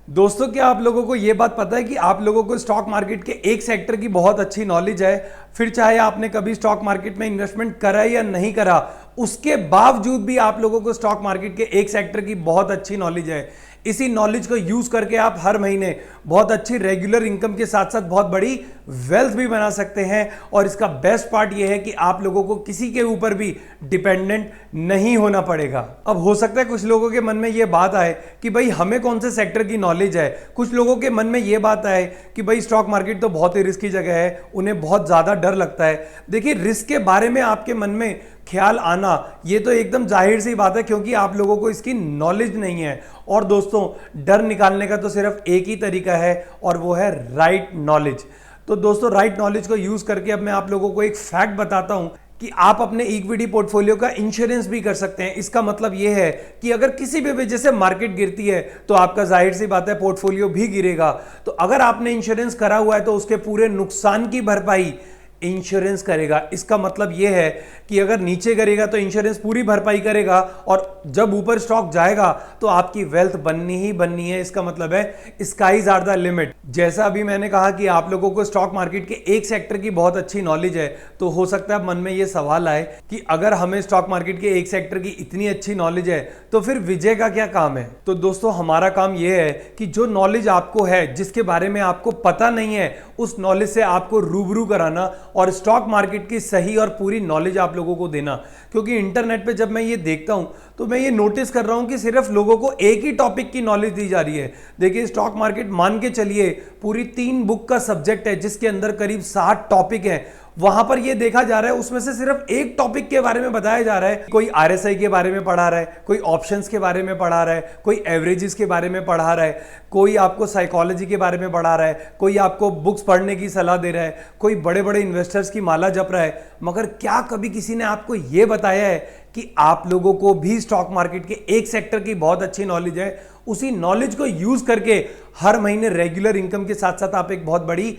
दोस्तों, क्या आप लोगों को यह बात पता है कि आप लोगों को स्टॉक मार्केट के एक सेक्टर की बहुत अच्छी नॉलेज है। फिर चाहे आपने कभी स्टॉक मार्केट में इन्वेस्टमेंट करा या नहीं करा, उसके बावजूद भी आप लोगों को स्टॉक मार्केट के एक सेक्टर की बहुत अच्छी नॉलेज है। इसी नॉलेज को यूज करके आप हर महीने बहुत अच्छी रेगुलर इनकम के साथ साथ बहुत बड़ी वेल्थ भी बना सकते हैं। और इसका बेस्ट पार्ट यह है कि आप लोगों को किसी के ऊपर भी डिपेंडेंट नहीं होना पड़ेगा। अब हो सकता है कुछ लोगों के मन में यह बात आए कि भाई हमें कौन से सेक्टर की नॉलेज है। कुछ लोगों के मन में यह बात आए कि भाई स्टॉक मार्केट तो बहुत ही रिस्की जगह है, उन्हें बहुत ज्यादा डर लगता है। देखिए, रिस्क के बारे में आपके मन में ख्याल आना ये तो एकदम जाहिर सी बात है, क्योंकि आप लोगों को इसकी नॉलेज नहीं है। और दोस्तों, डर निकालने का तो सिर्फ एक ही तरीका है और वो है राइट नॉलेज। तो दोस्तों, राइट नॉलेज को यूज करके अब मैं आप लोगों को एक फैक्ट बताता हूं कि आप अपने इक्विटी पोर्टफोलियो का इंश्योरेंस भी कर सकते हैं। इसका मतलब यह है कि अगर किसी भी वजह से मार्केट गिरती है तो आपका जाहिर सी बात है पोर्टफोलियो भी गिरेगा। तो अगर आपने इंश्योरेंस करा हुआ है तो उसके पूरे नुकसान की भरपाई इंश्योरेंस करेगा। इसका मतलब यह है कि अगर नीचे गिरेगा तो इंश्योरेंस पूरी भरपाई करेगा, और जब ऊपर स्टॉक जाएगा तो आपकी वेल्थ बननी ही बननी है। इसका मतलब है स्काईज आर द लिमिट। जैसा अभी मैंने कहा कि आप लोगों को स्टॉक मार्केट के एक सेक्टर की बहुत अच्छी नॉलेज है, तो हो सकता है मन में यह सवाल आए कि अगर हमें स्टॉक मार्केट के एक सेक्टर की इतनी अच्छी नॉलेज है तो फिर विजय का क्या काम है। तो दोस्तों, हमारा काम यह है कि जो नॉलेज आपको है, जिसके बारे में आपको पता नहीं है, उस नॉलेज से आपको रूबरू कराना और स्टॉक मार्केट की सही और पूरी नॉलेज आप लोगों को देना। क्योंकि इंटरनेट पे जब मैं ये देखता हूं तो मैं ये नोटिस कर रहा हूं कि सिर्फ लोगों को एक ही टॉपिक की नॉलेज दी जा रही है। देखिए, स्टॉक मार्केट मान के चलिए पूरी 3 बुक का सब्जेक्ट है, जिसके अंदर करीब 60 टॉपिक है। वहां पर यह देखा जा रहा है उसमें से सिर्फ एक टॉपिक के बारे में बताया जा रहा है। कोई आरएसआई के बारे में पढ़ा रहा है, कोई ऑप्शंस के बारे में पढ़ा रहा है, कोई एवरेजेस के बारे में पढ़ा रहा है, कोई आपको साइकोलॉजी के बारे में पढ़ा रहा है, कोई आपको बुक्स पढ़ने की सलाह दे रहा है, कोई बड़े बड़े इन्वेस्टर्स की माला जप रहा है। मगर क्या कभी किसी ने आपको यह बताया है कि आप लोगों को भी स्टॉक मार्केट के एक सेक्टर की बहुत अच्छी नॉलेज है? उसी नॉलेज को यूज करके हर महीने रेगुलर इनकम के साथ साथ आप एक बहुत बड़ी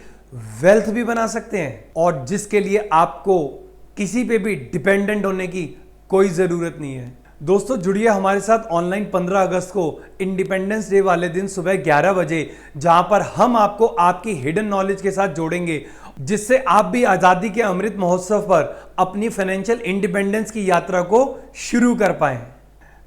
वेल्थ भी बना सकते हैं, और जिसके लिए आपको किसी पे भी डिपेंडेंट होने की कोई जरूरत नहीं है। दोस्तों, जुड़िए हमारे साथ ऑनलाइन 15 अगस्त को इंडिपेंडेंस डे वाले दिन सुबह 11 बजे, जहां पर हम आपको आपकी हिडन नॉलेज के साथ जोड़ेंगे, जिससे आप भी आजादी के अमृत महोत्सव पर अपनी फाइनेंशियल इंडिपेंडेंस की यात्रा को शुरू कर पाएं।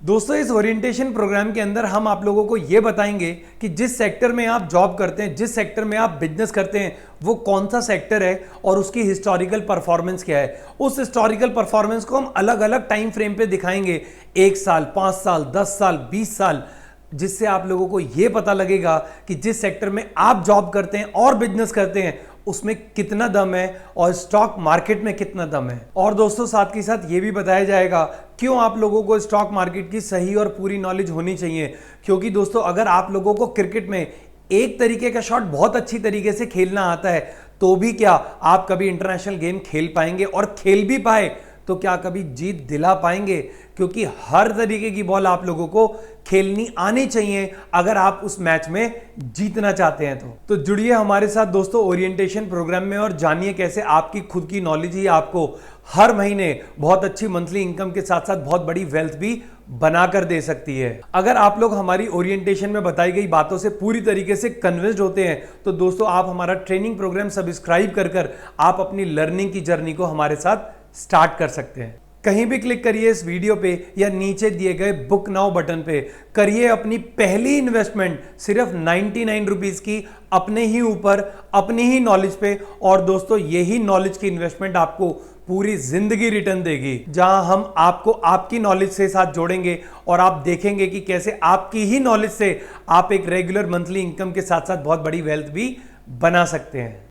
दोस्तों, इस ओरिएंटेशन प्रोग्राम के अंदर हम आप लोगों को यह बताएंगे कि जिस सेक्टर में आप जॉब करते हैं, जिस सेक्टर में आप बिजनेस करते हैं, वो कौन सा सेक्टर है और उसकी हिस्टोरिकल परफॉर्मेंस क्या है। उस हिस्टोरिकल परफॉर्मेंस को हम अलग अलग टाइम फ्रेम पे दिखाएंगे, 1 साल, 5 साल, 10 साल, 20 साल, जिससे आप लोगों को यह पता लगेगा कि जिस सेक्टर में आप जॉब करते हैं और बिजनेस करते हैं उसमें कितना दम है और स्टॉक मार्केट में कितना दम है। और दोस्तों, साथ ही साथ ये भी बताया जाएगा क्यों आप लोगों को स्टॉक मार्केट की सही और पूरी नॉलेज होनी चाहिए। क्योंकि दोस्तों, अगर आप लोगों को क्रिकेट में एक तरीके का शॉट बहुत अच्छी तरीके से खेलना आता है, तो भी क्या आप कभी इंटरनेशनल गेम खेल पाएंगे? और खेल भी पाए तो क्या कभी जीत दिला पाएंगे? क्योंकि हर तरीके की बॉल आप लोगों को खेलनी आनी चाहिए अगर आप उस मैच में जीतना चाहते हैं। तो जुड़िए हमारे साथ दोस्तों ओरिएंटेशन प्रोग्राम में और जानिए कैसे आपकी खुद की नॉलेज ही आपको हर महीने बहुत अच्छी मंथली इनकम के साथ साथ बहुत बड़ी वेल्थ भी बनाकर दे सकती है। अगर आप लोग हमारी ओरिएंटेशन में बताई गई बातों से पूरी तरीके से कन्विंस्ड होते हैं तो दोस्तों, आप हमारा ट्रेनिंग प्रोग्राम सब्सक्राइब कर आप अपनी लर्निंग की जर्नी को हमारे साथ स्टार्ट कर सकते हैं। कहीं भी क्लिक करिए इस वीडियो पे या नीचे दिए गए बुक नाउ बटन पे, करिए अपनी पहली इन्वेस्टमेंट सिर्फ 99 रुपीज की अपने ही ऊपर, अपनी ही नॉलेज पे। और दोस्तों, यही नॉलेज की इन्वेस्टमेंट आपको पूरी जिंदगी रिटर्न देगी, जहां हम आपको आपकी नॉलेज से साथ जोड़ेंगे और आप देखेंगे कि कैसे आपकी ही नॉलेज से आप एक रेगुलर मंथली इनकम के साथ साथ बहुत बड़ी वेल्थ भी बना सकते हैं।